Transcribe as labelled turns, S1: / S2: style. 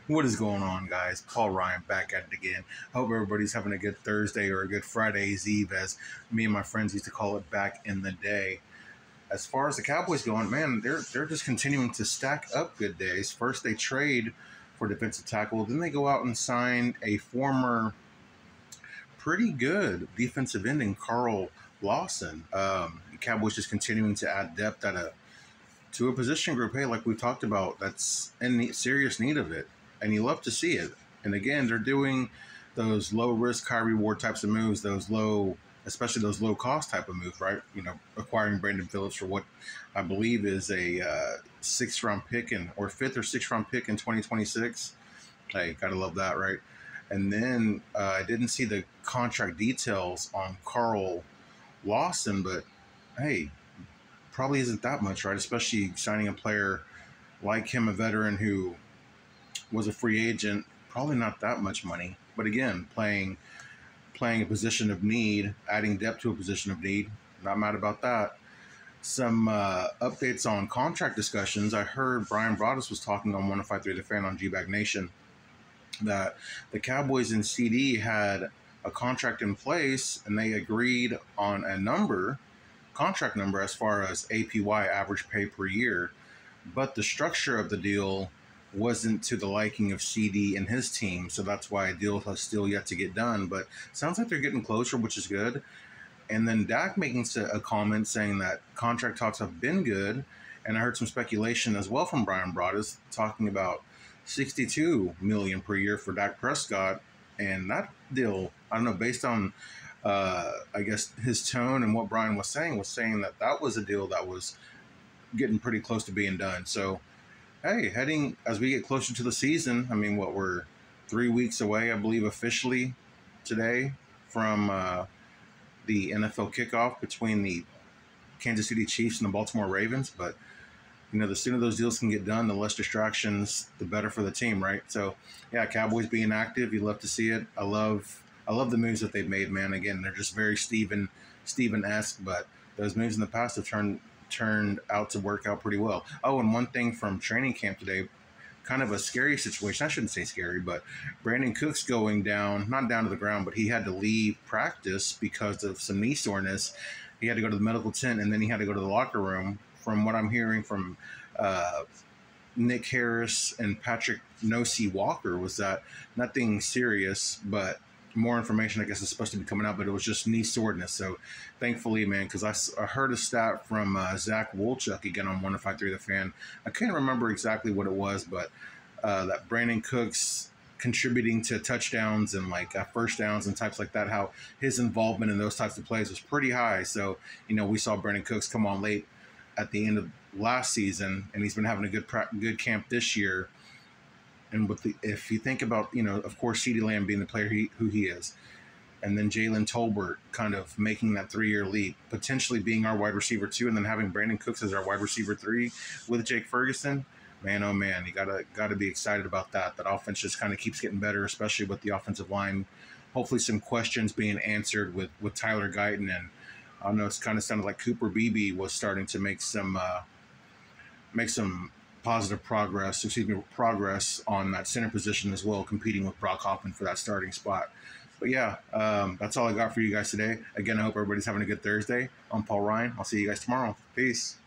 S1: What is going on, guys? Paul Ryan back at it again. Hope everybody's having a good Thursday or a good Friday's Eve, as me and my friends used to call it back in the day. As far as the Cowboys going, man, they're just continuing to stack up good days. First, they trade for defensive tackle, then they go out and sign a former pretty good defensive end in Carl Lawson. The Cowboys just continuing to add depth to a position group, hey, like we talked about, that's in serious need of it. And you love to see it. And again, they're doing those low risk, high reward types of moves, especially those low cost type of moves, right? Acquiring Brandon Phillips for what I believe is a sixth round pick or fifth or sixth round pick in 2026. Hey, gotta love that, right? And then I didn't see the contract details on Carl Lawson, but hey, probably isn't that much, right? Especially signing a player like him, a veteran who was a free agent, probably not that much money. But again, playing a position of need, adding depth to a position of need, not mad about that. Some updates on contract discussions. I heard Brian Broaddus was talking on 105.3 The Fan on G-Bag Nation that the Cowboys and CD had a contract in place and they agreed on a contract number as far as APY, average pay per year, but the structure of the deal wasn't to the liking of CD and his team, so that's why a deal has still yet to get done, but sounds like they're getting closer, which is good. And then Dak making a comment saying that contract talks have been good, and I heard some speculation as well from Brian Broaddus talking about $62 million per year for Dak Prescott, and that deal, I don't know, based on I guess his tone and what Brian was saying that was a deal that was getting pretty close to being done. So, hey, heading as we get closer to the season, I mean, we're 3 weeks away, I believe, officially today from the NFL kickoff between the Kansas City Chiefs and the Baltimore Ravens. But, the sooner those deals can get done, the less distractions, the better for the team, right? So, yeah, Cowboys being active, you love to see it. I love the moves that they've made, man. Again, they're just very Steven-esque, but those moves in the past have turned out to work out pretty well. Oh, and one thing from training camp today, kind of a scary situation. I shouldn't say scary, but Brandin Cooks going down, not down to the ground, but he had to leave practice because of some knee soreness. He had to go to the medical tent, and then he had to go to the locker room. From what I'm hearing from Nick Harris and Patrick Nosey Walker, was that nothing serious, but more information, I guess, is supposed to be coming out, but it was just knee soreness. So thankfully, man, because I heard a stat from Zach Wolchuk, again, on 105.3 The Fan. I can't remember exactly what it was, but that Brandin Cooks contributing to touchdowns and like first downs and types like that, how his involvement in those types of plays was pretty high. So, we saw Brandin Cooks come on late at the end of last season, and he's been having a good camp this year. And if you think about, of course, CeeDee Lamb being the player who he is, and then Jalen Tolbert kind of making that 3-year leap, potentially being our wide receiver 2, and then having Brandin Cooks as our wide receiver 3 with Jake Ferguson, man, oh man, you gotta be excited about that. That offense just kind of keeps getting better, especially with the offensive line. Hopefully some questions being answered with Tyler Guyton, and I don't know, it's kind of sounded like Cooper Beebe was starting to make some positive progress on that center position as well, competing with Brock Hoffman for that starting spot. But yeah, that's all I got for you guys today. Again, I hope everybody's having a good Thursday. I'm Paul Ryan. I'll see you guys tomorrow. Peace.